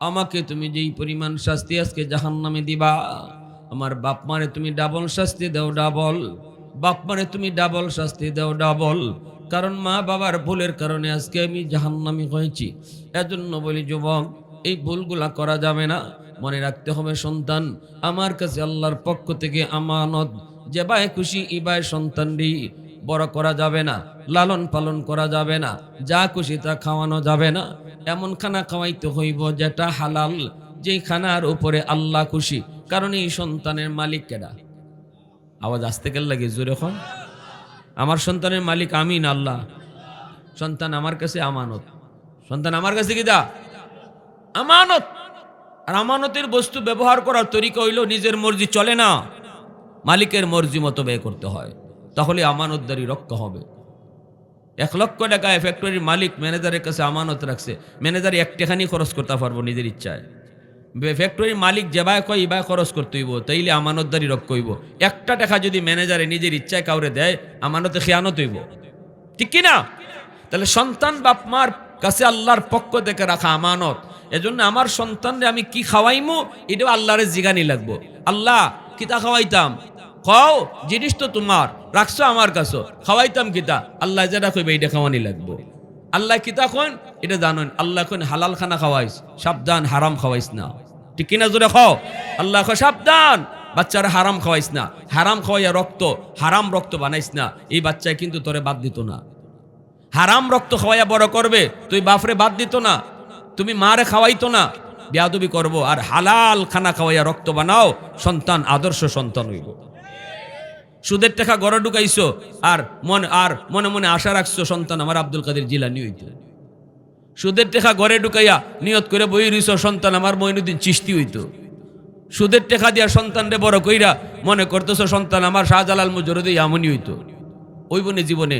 আমাকে তুমি যেই পরিমাণ শাস্তি আজকে জাহান্নামে দিবা, আমার বাপ মারে তুমি ডাবল শাস্তি দাও, ডাবল। বাপ মারে তুমি ডাবল শাস্তি দাও, ডাবল। কারণ মা বাবার ভুলের কারণে আজকে আমি জাহান্নামী হয়েছি। এজন্য বলি যুবক, এই ভুলগুলা করা যাবে না। মনে রাখতে হবে সন্তান আমার কাছে আল্লাহর পক্ষ থেকে আমানত। যেভাবে খুশি ইবায় সন্তানটি বড় করা যাবে না, লালন পালন করা যাবে না, যা খুশি তা খাওয়ানো যাবে না। এমন খানা খাওয়াইতে হইব যেটা হালাল, যেই খানার উপরে আল্লাহ খুশি। কারণ এই সন্তানের মালিক কেডা? আওয়াজ আসতে গেল লাগে জোরে এখন। আমার সন্তানের মালিক আমি না, আল্লাহ। সন্তান আমার কাছে আমানত। সন্তান আমার কাছে কি দা? আমানত। আর আমানতের বস্তু ব্যবহার করার তরিকা হইল নিজের মর্জি চলে না, মালিকের মর্জি মতো ব্যয় করতে হয়, তাহলে আমানতদারি রক্ষা হবে। 1 লক্ষ টাকায় ফ্যাক্টরির মালিক ম্যানেজারের কাছে আমানত রাখছে, ম্যানেজার 1 টাকানি খরচ করতে পারবো নিজের ইচ্ছায়। ফ্যাক্টরির মালিক যেভাবে কয় এভাবে খরচ করতে হইব, তাইলে আমানতদারি রক্ষা হইব। 1 টাকা যদি ম্যানেজারে নিজের ইচ্ছায় কাউরে দেয়, আমানতে খেয়ানত হইব, ঠিক কিনা? তাহলে সন্তান বাপ মার কাছে আল্লাহর পক্ষ থেকে রাখা আমানত। এজন্য আমার সন্তানরে আমি কি খাওয়াইমু এটাও আল্লাহরে জিগানি লাগবো। আল্লাহ কিতা খাওয়াইতাম? খাও, জিনিস তো তোমার, রাখছো আমার কাছে, খাওয়াইতাম কিতা? আল্লাহ যেটা কইবে এটা খাওয়ানি লাগবো। আল্লাহ কিতা কোন এটা জানেন। আল্লাহ কোন হালাল খানা খাওয়াইস, সাবধান হারাম খাওয়াইস না, ঠিক কিনা জোরে খাও। আল্লাহ কয় সাবধান বাচ্চারা হারাম খাওয়াইস না, হারাম খাওয়াইয়া রক্ত হারাম রক্ত বানাইস না, এই বাচ্চায় কিন্তু তোরে বাদ দিত না। হারাম রক্ত খাওয়াইয়া বড় করবে, তুই বাপরে বাদ দিত না, তুমি মারে খাওয়াইতো না, বেয়াদবি করব। আর হালাল খানা খাওয়াইয়া রক্ত বানাও, সন্তান আদর্শ সন্তান হইব। সুদের টাকা গড়ে ঢুকাইছো আর মনে মনে আশা রাখছো সন্তান আমার আব্দুল কাদের জিলানী হইতো। সুদের টাকা গড়ে ঢুকাইয়া নিয়ত করে বই রইছো সন্তান আমার মঈনুদ্দিন চিশতি হইতো। সুদের টাকা দিয়া সন্তানরে বড় কইরা মনে করতেছো সন্তান আমার শাহজালাল মুজরুদি আমনি হইতো। ওই বনে জীবনে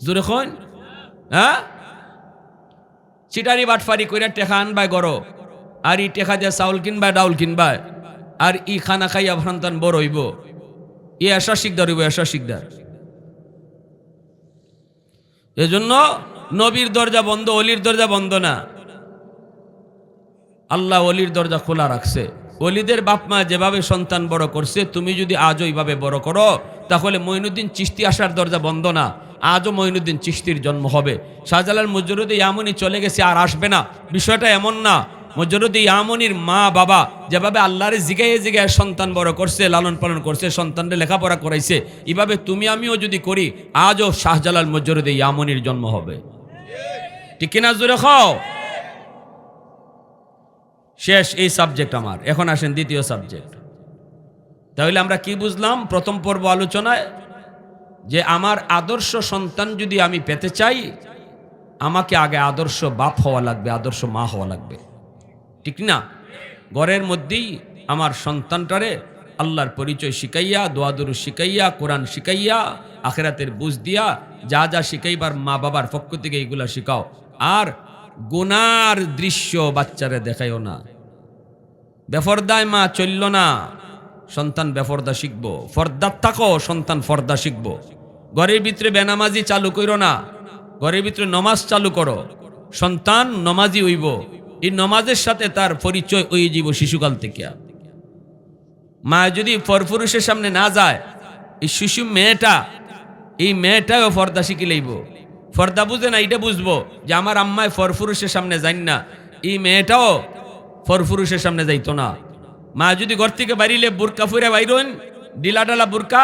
জোরে খন, হ্যাঁ? চিটারি বাটফারি কইরা টেকা আনবাই গড়, আর ই টেকা দিয়া চাউল কিনবাই ডাউল কিনবাই, আর ই খানা খাইয়া সন্তান বড় হইব। এ আশা শিকদার হইব, আশা শিকদার। এজন্য নবীর দরজা বন্ধ, অলির দরজা বন্ধ না। আল্লাহ অলির দরজা খোলা রাখছে। অলিদের বাপ মা যেভাবে সন্তান বড় করছে, তুমি যদি আজও এইভাবে বড় করো, তাহলে মঈনুদ্দিন চিশতি আসার দরজা বন্ধ না। আজও মঈনুদ্দিন চিশতির জন্ম হবে। শাহজালাল মুজরুদি ইয়ামনি চলে গেছে, আর আসবে না, বিষয়টা এমন না। মুজরুদি ইয়ামনির মা বাবা যেভাবে আল্লাহরে জিগাইয়ে জিগায় সন্তান বড় করছে, লালন পালন করছে, সন্তানরে লেখাপড়া করাইছে, এভাবে তুমি আমিও যদি করি, আজও শাহজালাল মুজরুদি ইয়ামনির জন্ম হবে, ঠিক কিনা জোরে খাও। শেষ এই সাবজেক্ট আমার। এখন আসেন দ্বিতীয় সাবজেক্ট। তাহলে আমরা কি বুঝলাম প্রথম পর্ব আলোচনায়? যে আমার আদর্শ সন্তান যদি আমি পেতে চাই, আমাকে আগে আদর্শ বাপ হওয়া লাগবে, আদর্শ মা হওয়া লাগবে, ঠিক না? ঘরের মধ্যেই আমার সন্তানটারে আল্লাহর পরিচয় শিখাইয়া, দোয়াদুরু শিখাইয়া, কোরআন শিখাইয়া, আখিরাতের বুঝ দিয়া যা যা শিখাইবার মা বাবার পক্ষ থেকে এইগুলা শিখাও। আর গুনার দৃশ্য বাচ্চারে দেখাইও না। বেফরদায় মা চলল না, সন্তান বেফরদা শিখবো। ফর্দার থাকো, সন্তান ফর্দা শিখবো। ঘরের ভিতরে বেনামাজি চালু করো না, ঘরের ভিতরে নমাজ চালু করো, সন্তান নমাজি হইব। এই নমাজের সাথে তার পরিচয় ওই জীব শিশুকাল থেকে। মা যদি পরপুরুষের সামনে না যায়, এই শিশু মেয়েটা, এই মেয়েটাও ফর্দা শিখি লইব। ফর্দা বুঝে না, এটা বুঝবো যে আমার আম্মায় পরপুরুষের সামনে যাই না, এই মেয়েটাও পরপুরুষের সামনে যাইতো না। মা যদি ঘর থেকে বাইরিলে বুরকা ফুরে বাইরেন, ডিলা ডালা বুরকা,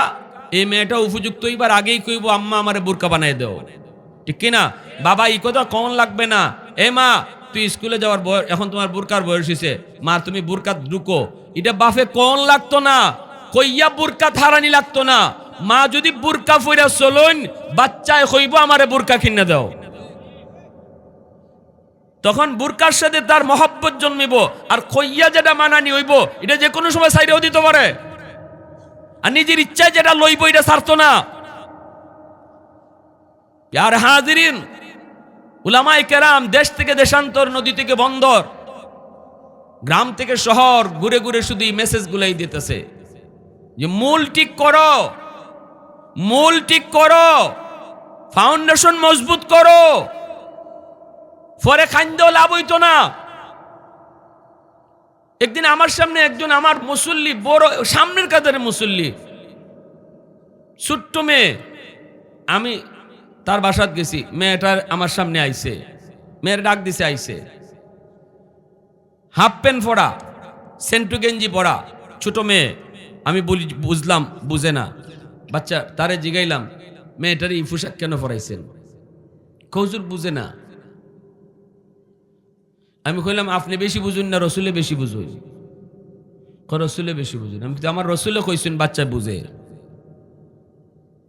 এই মেয়েটাও উপযুক্ত হইবার আগেই কইব আম্মা আমারে বুরকা বানাই দেও, ঠিক কিনা? বাবা এই কথা কখন লাগবে না, এ মা তুই স্কুলে যাওয়ার বয়স, এখন তোমার বুরকার বয়স হয়েছে, মা তুমি বুরকা ঢুকো, এটা বাফে কখন লাগতো না, কইয়া বুরকা থারানি লাগতো না। মা যদি বুরকা ফুরা চলুন, বাচ্চায় কইব আমারে বুরকা কিনে দাও, তখন বুরকার সাথে তার মহব্বত জন্মিব। আর কইয়া যেটা মানানি হইব, এটা যে কোনো সময় সাইডেও দিতে পারে। আর নিজের ইচ্ছায় যেটা লইব, এটা ছাড়তো না। আর হাজিরিন, উলামায়ে কেরাম দেশ থেকে দেশান্তর, নদী থেকে বন্দর, গ্রাম থেকে শহর ঘুরে ঘুরে শুধু এই মেসেজগুলাই দিতেছে যে মূল ঠিক করো, মূল ঠিক করো, ফাউন্ডেশন মজবুত করো, পরে খাইন্দেও লাভ হইতো না। একদিন আমার সামনে একজন আমার মুসল্লি, বড় সামনের কাতারের মুসল্লি, ছোট্ট মেয়ে, আমি তার বাসাত গেছি, মেয়েটার আমার সামনে আইছে, মেয়ের ডাক দিছে, আইছে হাফ প্যান্ট পরা, সেন্টু গেঞ্জি পরা, ছোট মেয়ে। আমি বুঝলাম বুঝে না, বাচ্চা তারে জিগাইলাম মেয়েটার এই পোশাক কেন পরাইছেন? হুজুর বুঝে না। আমি কইলাম আপনি বেশি বুঝুন না রসুলে বেশি বুঝুন? রসুলে বেশি বুঝুন। আমি আমার রসুলে কইছেন বাচ্চা বুঝে,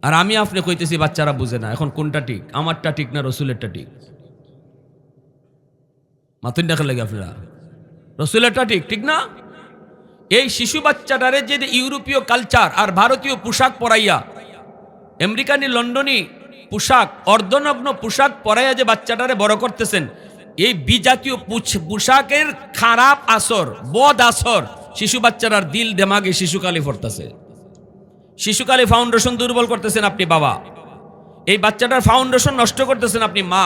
আর আমি আপনি কইতেছি বাচ্চারা বুঝে না। এখন কোনটা ঠিক? আমারটা ঠিক না রসুলেরটা ঠিক? মাথুন দেখা লাগে আপনারা, রসুলেরটা ঠিক, ঠিক না? এই শিশু বাচ্চাটারে যে ইউরোপীয় কালচার আর ভারতীয় পোশাক পরাইয়া, আমেরিকানি লন্ডনী পোশাক, অর্ধনগ্ন পোশাক পরাইয়া যে বাচ্চাটারে বড় করতেছেন, এই বিজাতীয় পোশাকের খারাপ আসর, বদ আসর শিশু বাচ্চারার দিল দেমাগে শিশুকালে পড়তেছে। শিশুকালে ফাউন্ডেশন দুর্বল করতেছেন আপনি বাবা, এই বাচ্চাটার ফাউন্ডেশন নষ্ট করতেছেন আপনি মা।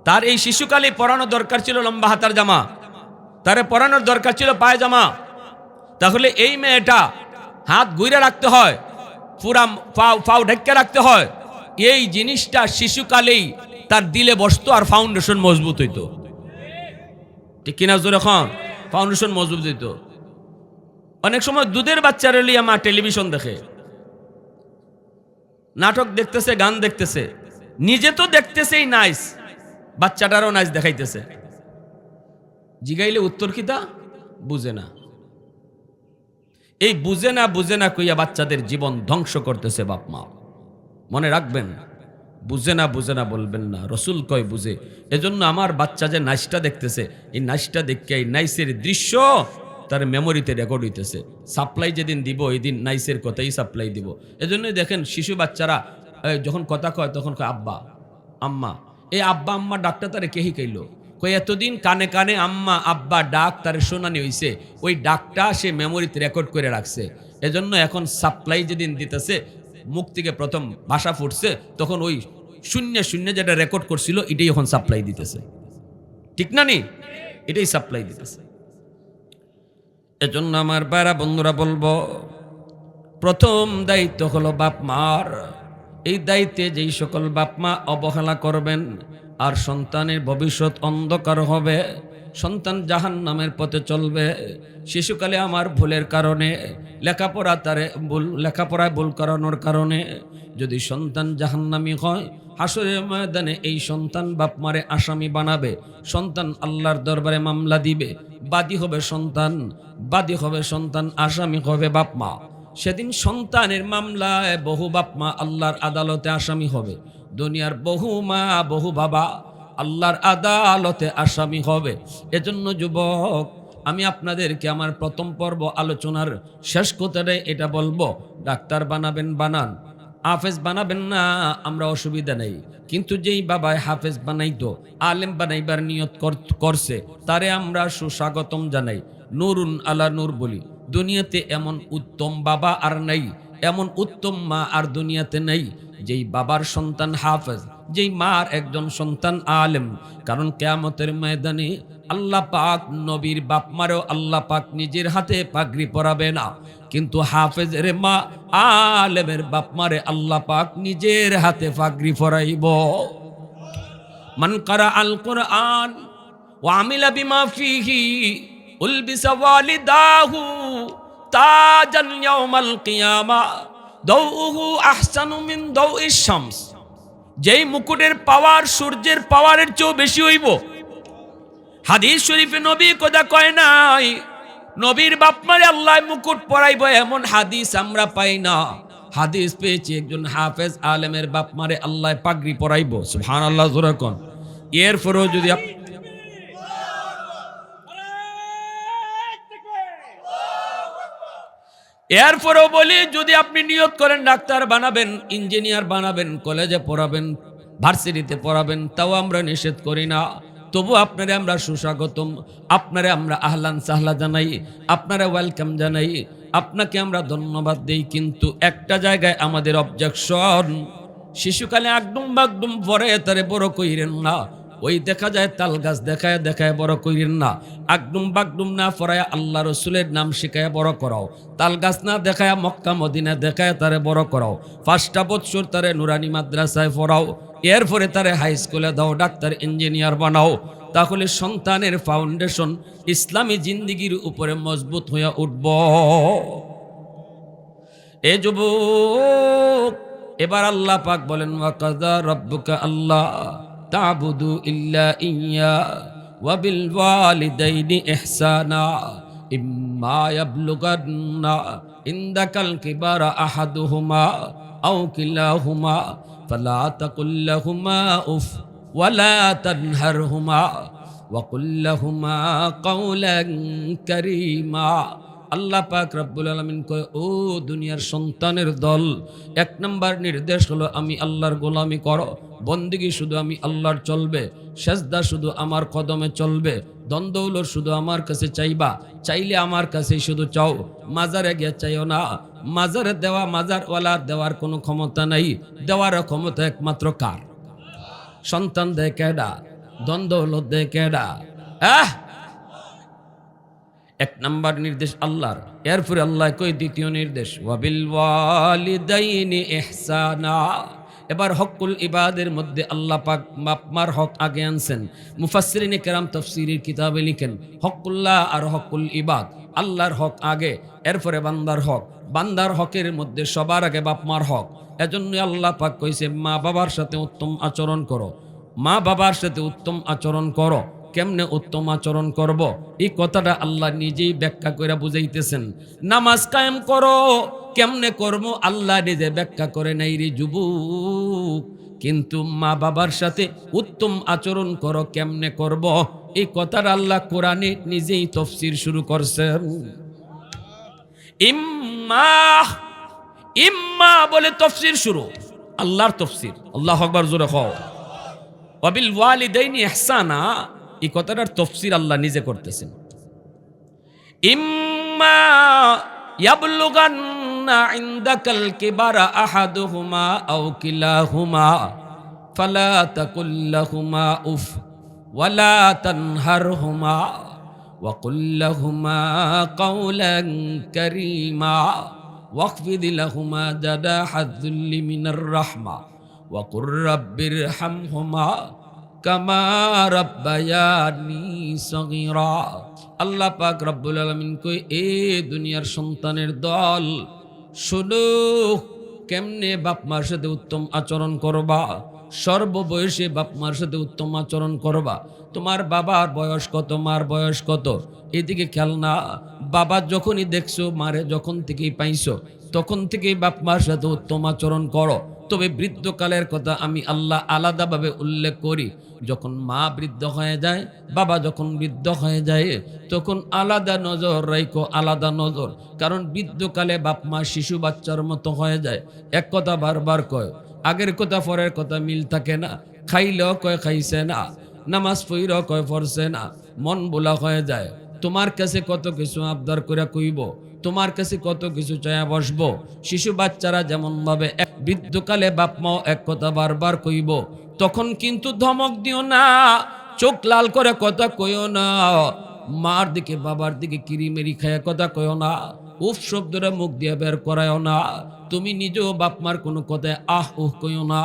তার এই শিশুকালে পরানো দরকার ছিল লম্বা হাতার জামা, তারে পরানোর দরকার ছিল পায়জামা। তাহলে এই মেয়েটা হাত ঘুরে রাখতে হয়, পুরা পাও ঢেকে রাখতে হয়, এই জিনিসটা শিশুকালেই তার দিলে বসতো আর ফাউন্ডেশন মজবুত হইতো, ঠিক কিনা জোরে এখন? ফাউন্ডেশন মজবুত হইতো। অনেক সময় দুধের বাচ্চারা লিয়া মা টেলিভিশন দেখে, নাটক দেখতেছে, গান দেখতেছে, নিজে তো দেখতেছেই নাইস, বাচ্চাটারও নাইস দেখাইতেছে। জিগাইলে উত্তর কি তা বুঝে না। এই বুঝে না কইয়া বাচ্চাদের জীবন ধ্বংস করতেছে বাপ মা। মনে রাখবেন, বুঝে না বলবেন না, রসুল কয় বুঝে। এজন্য আমার বাচ্চা যে নাইসটা দেখতেছে, এই নাইসটা দেখে এই নাইসের দৃশ্য তার মেমোরিতে রেকর্ড হইতেছে। সাপ্লাই যেদিন দিব ওই দিন নাইসের কথাই সাপ্লাই দিব। এজন্যই দেখেন শিশু বাচ্চারা যখন কথা কয় তখন কয় আব্বা আম্মা। এই আব্বা আম্মা ডাকটা তারে কে শিখাইলো? কই এতদিন কানে কানে আম্মা আব্বা ডাক তার শোনানি হইছে, ওই ডাকটা সে মেমোরিতে রেকর্ড করে রাখছে। এজন্য এখন সাপ্লাই যেদিন দিতেছে, মুখ থেকে প্রথম ভাষা ফুটছে, তখন ওই শূন্য শূন্য যেটা রেকর্ড করছিল এটাই এখন সাপ্লাই দিতেছে, ঠিক না নি? এটাই সাপ্লাই দিতেছে। এজন্য আমার বাইরা বন্ধুরা বলবো, প্রথম দায়িত্ব হলো বাপ মার। এই দায়িত্বে যেই সকল বাপ মা অবহেলা করবেন আর সন্তানের ভবিষ্যৎ অন্ধকার হবে, সন্তান জাহান্নামের পথে চলবে। শিশুকালে আমার ভুলের কারণে লেখাপড়ায় ভুল করানোর কারণে যদি সন্তান জাহান্নামী হয়, হাসরের ময়দানে এই সন্তান বাপ মারে আসামি বানাবে, সন্তান আল্লাহর দরবারে মামলা দিবে, বাদী হবে সন্তান, আসামি হবে বাপ মা। সেদিন সন্তানের মামলায় বহু বাপ মা আল্লাহর আদালতে আসামি হবে, দুনিয়ার বহু মা বহু বাবা আল্লাহর আদালতে আসামি হবে। এজন্য যুবক, আমি আপনাদেরকে আমার প্রথম পর্ব আলোচনার শেষ কথাটাই এটা বলবো, ডাক্তার বানাবেন বানান, হাফেজ বানাবেন না, আমরা অসুবিধা নেই। কিন্তু যেই বাবায় হাফেজ বানাইতো, আলেম বানাইবার নিয়ত করছে, তারে আমরা সুস্বাগতম জানাই, নুরুন আলা নূর বলি। দুনিয়াতে এমন উত্তম বাবা আর নাই, এমন উত্তম মা আর দুনিয়াতে নেই যেই বাবার সন্তান হাফেজ, যেই মার একজন সন্তান আলেম। কারণ কিয়ামতের ময়দানে আল্লাহ পাক নবীর বাপ মারেও আল্লাহ পাক নিজের হাতে পাগড়ি পরাবে না, কিন্তু হাফেজের মা আলেমের বাপ মারে আল্লাহ পাক নিজের হাতে পাগড়ি পরাইব। মান কারা আল কুরআন ওয়া আমিলা বিমা ফিহি উলবিসা ওয়ালিদাহু তাজান ইয়াউমাল কিয়ামা দাউহু আহসানু মিন দাউইশ শামস। যেই মুকুটের পাওয়ার সূর্যের পাওয়ারের চেয়েও বেশি হইব। হাদিস শরীফে নবী কথা কয় নাই নবীর বাপমারে আল্লাহ মুকুট পরাইব, এমন হাদিস আমরা পাই না। হাদিস পেয়েছি একজন হাফেজ আলেমের বাপমারে আল্লাহ পাগড়ি পরাইব। সুবহানাল্লাহ জোরে কোন। এরপরেও যদি এরপরেও বলি, যদি আপনি নিয়ত করেন ডাক্তার বানাবেন, ইঞ্জিনিয়ার বানাবেন, কলেজে পড়াবেন, ভার্সিটিতে পড়াবেন, তাও আমরা নিষেধ করি না। তবু আপনারে আমরা সুস্বাগতম, আপনারে আমরা আহলান সাহলা জানাই, আপনারা ওয়েলকাম জানাই, আপনাকে আমরা ধন্যবাদ দেই। কিন্তু একটা জায়গায় আমাদের অবজেকশন, শিশুকালে আগডুম বাগডুম পরে তারে বড় কইরেন না। ওই দেখা যায় তাল গাছ দেখায় দেখায় বড় কইরেন না। আগডুম বাগডুম না পড়ায় আল্লাহ রসুলের নাম শিখায় বড় করাও, তাল গাছ না দেখায় মক্কা মদিনা দেখায় তারে বড় করাও, 5টা বছর তারে নুরানি মাদ্রাসায় পড়াও, এরপরে তারে হাই স্কুলে দাও, ডাক্তার ইঞ্জিনিয়ার বানাও। তাহলে সন্তানের ফাউন্ডেশন ইসলামী জিন্দিগির উপরে মজবুত হয়ে উঠব। এ যুবক, এবার আল্লাহ পাক বলেন ওয়াকাযা রাব্বুকা আল্লাহ তা'বুদু ইল্লা ইয়্যা ওয়া বিল ওয়ালিদাইনি ইহসানা ইম্মা ইয়াবলুগান্না ইনদাকাল কিবারা আহাদুহুমা আও কিলাহুমা ফালা তাকুল লাহুমা উফ ওয়ালা তানহারহুমা ওয়া কুল লাহুমা কাওলান কারীমা। আল্লাহ পাক রব্বুল আলামিন কয়, ও দুনিয়ার সন্তানের দল, 1 নম্বর নির্দেশ হলো আমি আল্লাহর গোলামি করো, বন্দেগী শুধু আমি আল্লাহর চলবে, সেজদা শুধু আমার কদমে চলবে, দ্বন্দ্বৌলত শুধু আমার কাছে চাইবা, চাইলে আমার কাছে শুধু চাও, মাজারে গিয়ে চাইও না। মাজারে দেওয়া, মাজারওয়ালার দেওয়ার কোনো ক্ষমতা নাই, দেওয়ার ক্ষমতা একমাত্র কার? সন্তান দেয় কেডা? দ্বন্দ্বৌলত দেয় কেডা? 1 নম্বর নির্দেশ আল্লাহর। এরপরে আল্লাহ কই দ্বিতীয় নির্দেশ ওয়াবিল ওয়ালিদাইনি ইহসানা। এবার হকুল ইবাদের মধ্যে আল্লাহ পাক বাপমার হক আগে আনছেন। মুফাসসিরিনে কেরাম তাফসীরের কিতাবে লিখেন হকুল্লাহ আর হকুল ইবাদ, আল্লাহর হক আগে, এরপরে বান্দার হক। বান্দার হকের মধ্যে সবার আগে বাপমার হক। এজন্য আল্লাহ পাক কইছে মা বাবার সাথে উত্তম আচরণ করো, মা বাবার সাথে উত্তম আচরণ করো। কেমনে উত্তম আচরণ করব, এই কথাটা আল্লাহ নিজেই ব্যাখ্যা করে বুঝাইতেছেন। নামাজ কায়েম করো, কেমনে করব আল্লাহ নিজে ব্যাখ্যা করে নাই রে যুবক। কিন্তু মা বাবার সাথে উত্তম আচরণ করো, কেমনে করব এই কথাটা আল্লাহ কোরআনে নিজেই তাফসীর শুরু করছেন। ইম্মা বলে তাফসীর শুরু, আল্লাহর তাফসীর। আল্লাহু আকবার, জোরে কও। ওয়াবিল ওয়ালিদাইনি ইহসানা, এই কথাটার তাফসীর আল্লাহ নিজে করতেছেন। ইম্মা ইয়াবলুগান্না ইনদাকাল কিবারা আহাদুহুমা আও কিলাহুমা ফালা তাকুল লাহুমা উফ ওয়ালা তানহারহুমা ওয়া কুল লাহুমা কাওলান কারীমা ওয়াখফিদ লাহুমা জানাহাদ যুল্লি মিনার রাহমা ওয়া কুর রাব্বিরহামহুমা কামা রাব্বায়ানি সগীরা। আল্লাহ পাক রব্বুল আলামিন কই, এ দুনিয়ার সন্তানের দল, শুনো কেমনে বাপ মার সাথে উত্তম আচরণ করবা। সর্ববয়সে বাপ মার সাথে উত্তম আচরণ করবা। তোমার বাবার বয়স কত, মার বয়স কত, এদিকে খেয়াল না। বাবা যখনই দেখছো, মারে যখন থেকেই পাইছো, তখন থেকেই বাপ মার সাথে উত্তম আচরণ করো। তবে বৃদ্ধকালের কথা আমি আল্লাহ আলাদাভাবে উল্লেখ করি। যখন মা বৃদ্ধ হয়ে যায়, বাবা যখন বৃদ্ধ হয়ে যায়, তখন আলাদা নজর রাখো, আলাদা নজর। কারণ বৃদ্ধকালে বাপ মা শিশু বাচ্চার মতো হয়ে যায়। এক কথা বারবার কয়, আগের কথা পরের কথা মিল থাকে না। খাইলেও কয় খাইছে না, নামাজ পড়িলেও কয় পড়ছে না, মন বোলা হয়ে যায়। তোমার কাছে কত কিছু আবদার করে কইব, তোমার কাছে কত কিছু চায়া বসবো। শিশু বাচ্চারা যেমন ভাবে বৃদ্ধকালে বাপ মাও এক কথা বারবার কইব, তখন কিন্তু ধমক দিও না, চোখ লাল করে কথা কইও না, মার দিকে বাবার দিকে কিরিমেরি খায় কথা কইও না, উফ শব্দটা মুখ দিয়ে বের করায়ও না। তুমি নিজেও বাপ মার কোনো কথায় আহ উহ কইও না।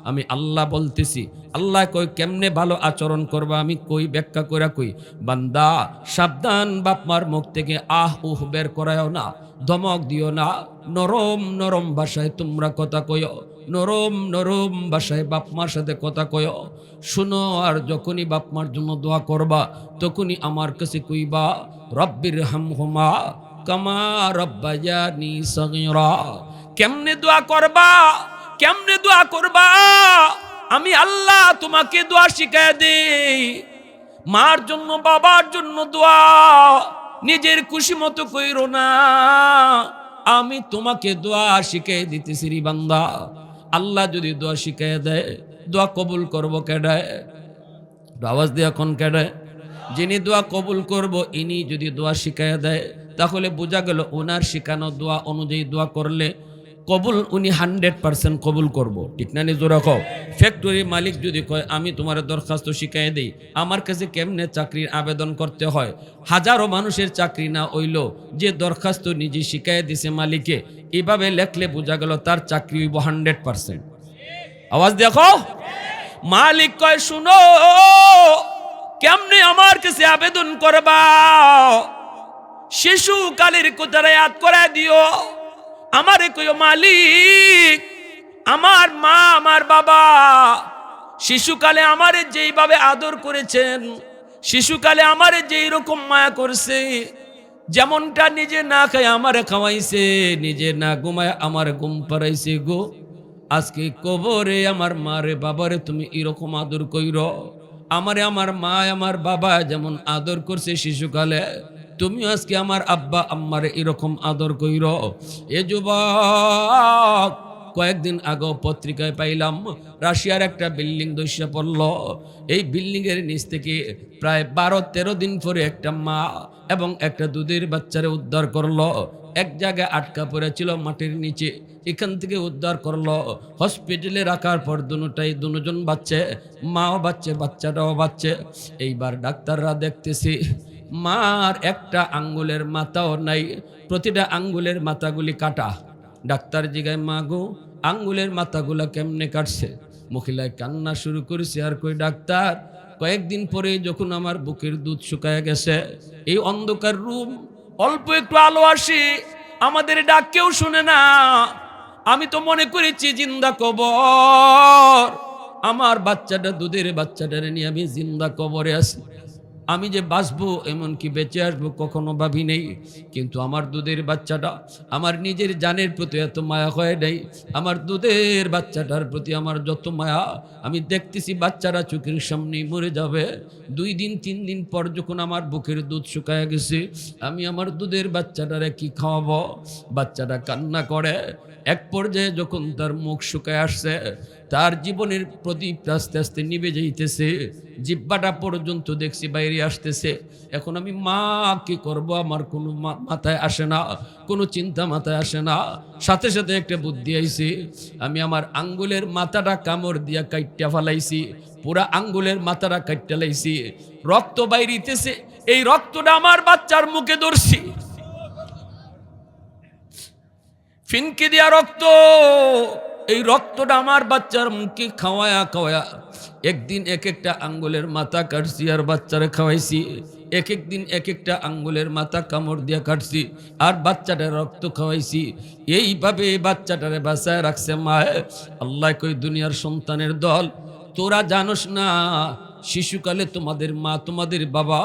আমি আল্লাহ বলতেছি। আল্লাহ কই কেমনে ভালো আচরণ করবা, আমি কই ব্যাখ্যা করে কই, বান্দা সাবধান, বাপ মার মুখ থেকে আহ উহ বের করায়ও না, ধমক দিও না। নরম নরম ভাষায় তোমরা কথা কইও, নরম নরম ভাষায় বাপ মার সাথে কথা কইও। শুনো, আর যখনই বাপ মার জন্য দোয়া করবা, তখনই আমার কাছে কইবা রব্বিরহামহুমা কামা রাব্বায়ানি সগীরা। কেমনে দোয়া করবা, কেমনে দোয়া করবা? আমি আল্লাহ তোমাকে দোয়া শিখায় দেই। মার জন্য বাবার জন্য দোয়া নিজের খুশি মতো কইরো না, আমি তোমাকে দোয়া শিখাই দিতেছি রে বান্দা। আল্লাহ যদি দোয়া শিখাই দেয়, দোয়া কবুল করব কেডায়? আওয়াজ দিয়ে এখন কেডায়? যিনি দোয়া কবুল করব, ইনি যদি দোয়া শিখাই দেয়, তাহলে বোঝা গেল ওনার শিখানো দোয়া অনুযায়ী দোয়া করলে কবুল উনি 100% কবুল করব, ঠিক না? নিজে রাখো। ফ্যাক্টরি মালিক যদি কয় আমি তোমার দরখাস্ত শিখাই দেই, আমার কাছে কেমনে চাকরির আবেদন করতে হয়, হাজারো মানুষের চাকরি না হইল, যে দরখাস্ত নিজে শিখাই দিছে মালিকে, এইভাবে লেখলে বোঝা গেল তার চাকরি হইব 100%। আওয়াজ দেখো। মালিক কয় শুনো, কেমনে আমার কাছে আবেদন করবা? শিশুকালের কথা ইয়াদ করে দিও। আমারে কইও মালিক, আমার মা আমার বাবা শিশুকালে আমারে যেইভাবে আদর করেছেন, শিশুকালে আমারে যেই রকম মায়া করছে, যেমনটা নিজে না খায় আমারে খাওয়াইছে, নিজে না ঘুমায় আমার ঘুম পাড়াইছে গো, আজকে কবরে আমার মারে বাবারে তুমি এরকম আদর কইর। আমারে আমার মা আমার বাবা যেমন আদর করছে শিশুকালে, তুমি আজকে আমার আব্বা আম্মারে এরকম আদর কইর। এ যুবক, কয়েকদিন আগে পত্রিকায় পাইলাম রাশিয়ার একটা বিল্ডিং ধসে পড়ল। এই বিল্ডিং এর নিচ থেকে প্রায় 12-13 দিন পরে একটা মা এবং একটা দুধের বাচ্চারে উদ্ধার করলো। এক জায়গায় আটকা পড়েছিল মাটির নিচে, এখান থেকে উদ্ধার করলো, হসপিটালে রাখার পর দুজন বাচ্চা, মাও বাচ্চা বাচ্চাটাও বাচ্চা। এইবার ডাক্তাররা দেখতেছি মার একটা আঙ্গুলের মাথাও নাই, প্রতিটা আঙ্গুলের মাথাগুলি কাটা। ডাক্তার জিগায় মা গো আঙ্গুলের মাথাগুলা কেমনে কাটছে? মহিলায় কান্না শুরু করেছে আর কই ডাক্তার, কয়েকদিন পরে যখন আমার বুকের দুধ শুকায় গেছে, এই অন্ধকার রুম, অল্প একটু আলো আসে, আমাদের ডাক কেউ শুনে না, আমি তো মনে করেছি জিন্দা কবর, আমার বাচ্চাটা দুধের বাচ্চাটারে নিয়ে আমি জিন্দা কবরে আছি, আমি যে বাঁচবো এমনকি বেঁচে আসবো কখনো ভাবি নেই। কিন্তু আমার দুধের বাচ্চাটা, আমার নিজের জানের প্রতি এত মায়া হয় নাই, আমার দুধের বাচ্চাটার প্রতি আমার যত মায়া, আমি দেখতেছি বাচ্চারা চোখের সামনেই মরে যাবে। 2 দিন 3 দিন পর যখন আমার বুকের দুধ শুকায় গেছে, আমি আমার দুধের বাচ্চাটারে কি খাওয়াবো? বাচ্চাটা কান্না করে। এক পর্যায়ে যখন তার মুখ শুকায় আসছে, তার জীবনের প্রদীপ আস্তে আস্তে নিভে যাইতেছে, জিব্বাটা পর্যন্ত দেখছি বাইরে আসতেছে। এখন আমি মা কি করব, আমার কোনো মাথায় আসে না, কোনো চিন্তা মাথায় আসে না। সাথে সাথে একটা বুদ্ধি আইছে, আমি আমার আঙ্গুলের মাথাটা কামড় দিয়া কাইট্টা ফালাইছি, পুরা আঙ্গুলের মাথাটা কাইট্টা লাইছি, রক্ত বাইরিতেছে, এই রক্তটা আমার বাচ্চার মুখে ধরছি, ফিনকি দিয়া রক্ত, এই রক্তটা আমার বাচ্চার মুখে খাওয়ায়া খাওয়ায়া একদিন এক একটা আঙ্গুলের মাথা কাটছি আর বাচ্চারে খাওয়াইছি, এক একদিন এক একটা আঙ্গুলের মাথা কামড় দিয়া কাটছি আর বাচ্চাটার রক্ত খাওয়াইছি। এইভাবে বাচ্চাটারে বাঁচায় রাখছে মা। আল্লাহ কই দুনিয়ার সন্তানের দল, তোরা জানোস না শিশুকালে তোমাদের মা তোমাদের বাবা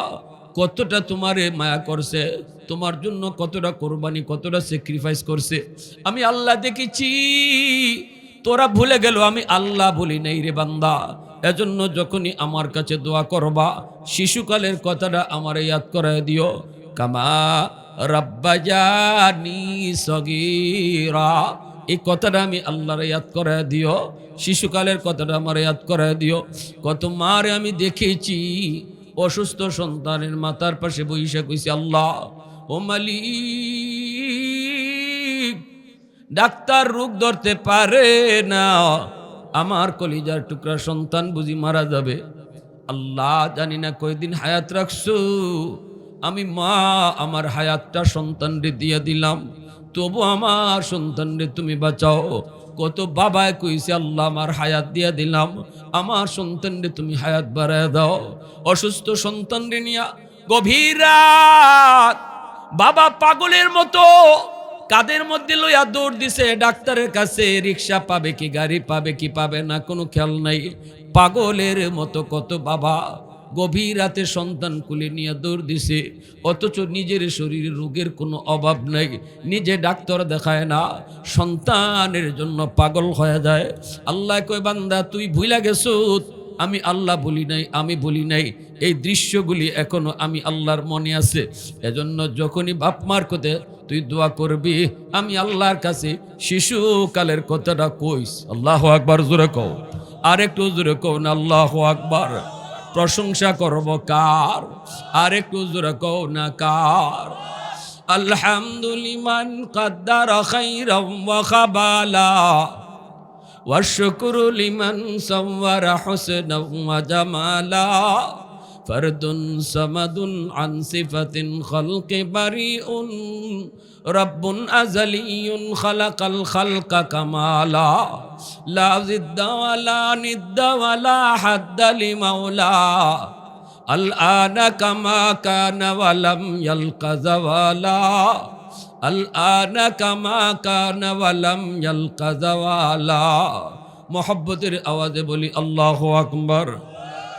কতটা তোমারে মায়া করছে, তোমার জন্য কতটা কোরবানি কতটা স্যাক্রিফাইস করছে। আমি আল্লাহ দেখেছি, তোরা ভুলে গেল আমি আল্লাহ বলি নাই রে বান্দা। এজন্য যখনই আমার কাছে দোয়া করবা, শিশুকালের কথাটা আমার ইয়াদ করায় দিও, কামা রাব্বায়ানি সগীরা, এই কথাটা আমি আল্লাহর ইয়াদ করায় দিও, শিশুকালের কথাটা আমার ইয়াদ করায় দিও। কত মারে আমি দেখেছি অসুস্থ সন্তানের মাথার পাশে বইসা কইছি আল্লাহ ও মালিক, ডাক্তার রোগ ধরতে পারে না, আমার কলিজার টুকরা সন্তান বুঝি মারা যাবে, আল্লাহ জানি না কয়দিন হায়াত রাখছো, আমি মা আমার হায়াতটা সন্তানরে দিয়ে দিলাম, তবু আমার সন্তানরে তুমি বাঁচাও। কত বাবায় কইছে আল্লাহ আমার হায়াত দিয়ে দিলাম, আমার সন্তানরে তুমি হায়াত বাড়ায় দাও। অসুস্থ সন্তানরে নিয়া গভীর রাত বাবা পাগলের মতো কাদের মধ্যে লইয়া দৌড় দিছে ডাক্তারের কাছে, রিক্সা পাবে কি গাড়ি পাবে কি পাবে না কোনো খেয়াল নাই। পাগলের মতো কত বাবা গভীর রাতে সন্তান কুলে নিয়ে দৌড় দিছে, অথচ নিজের শরীরে রোগের কোনো অভাব নাই, নিজে ডাক্তার দেখায় না, সন্তানের জন্য পাগল হয়ে যায়। আল্লাহ কয় বান্দা তুই ভুলা গেছো, আমি আল্লাহ বলি নাই, আমি বলি নাই, এই দৃশ্যগুলি এখনো আমি আল্লাহর মনে আছে। এজন্য যখনই বাপ মার কথা তুই দোয়া করবি, আমি আল্লাহর কাছে শিশুকালের কথাটা কইস। আল্লাহু আকবার জোরে কও, আর একটু জোরে কও না আল্লাহু আকবার। প্রশংসা করব কার, আর একটু জোরে কও না কার। الحمد لمن قدر خيرا وخبالا والشكر لمن صور حسنا وجمالا فرد صمد عن صفة خلق بريء رب أزلي خلق الخلق كمالا لا ضد ولا ند ولا حد لمولى الآن كما كان ولم يلق زوالا الآن كما كان ولم يلق زوالا محبت आवाज़े बोली अल्लाहु अकबर।